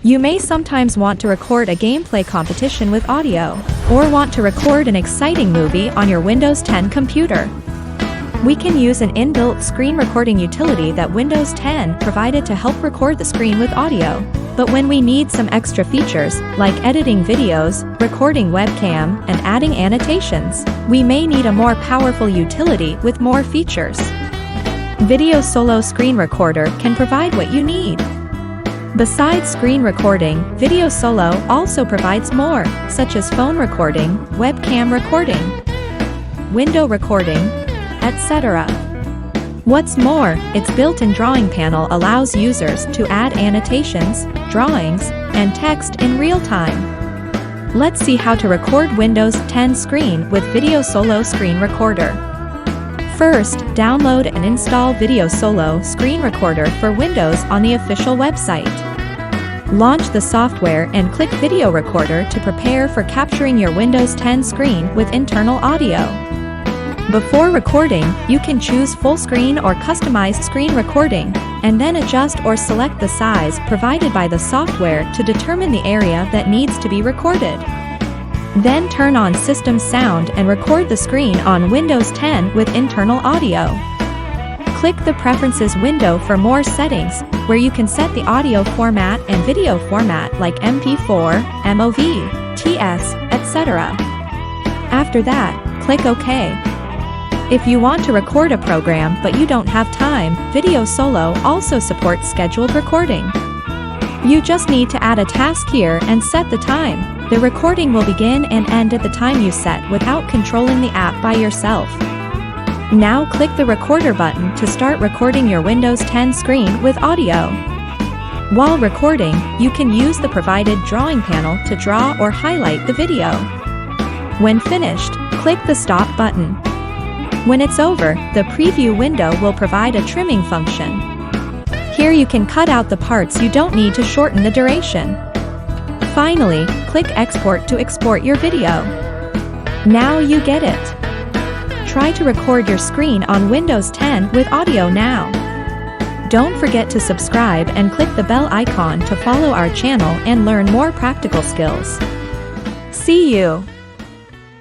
You may sometimes want to record a gameplay competition with audio, or want to record an exciting movie on your Windows 10 computer. We can use an inbuilt screen recording utility that Windows 10 provided to help record the screen with audio. But when we need some extra features, like editing videos, recording webcam, and adding annotations, we may need a more powerful utility with more features. VideoSolo Screen Recorder can provide what you need. Besides screen recording, VideoSolo also provides more, such as phone recording, webcam recording, window recording, etc. What's more, its built-in drawing panel allows users to add annotations, drawings, and text in real time. Let's see how to record Windows 10 screen with VideoSolo Screen Recorder. First, download and install VideoSolo Screen Recorder for Windows on the official website. Launch the software and click Video Recorder to prepare for capturing your Windows 10 screen with internal audio. Before recording, you can choose full screen or customized screen recording, and then adjust or select the size provided by the software to determine the area that needs to be recorded. Then turn on system sound and record the screen on Windows 10 with internal audio. Click the Preferences window for more settings, where you can set the audio format and video format like MP4, MOV, TS, etc. After that, click OK. If you want to record a program but you don't have time, VideoSolo also supports scheduled recording. You just need to add a task here and set the time. The recording will begin and end at the time you set without controlling the app by yourself. Now click the recorder button to start recording your Windows 10 screen with audio. While recording, you can use the provided drawing panel to draw or highlight the video. When finished, click the stop button. When it's over, the preview window will provide a trimming function. Here you can cut out the parts you don't need to shorten the duration. Finally, click Export to export your video. Now you get it. Try to record your screen on Windows 10 with audio now. Don't forget to subscribe and click the bell icon to follow our channel and learn more practical skills. See you!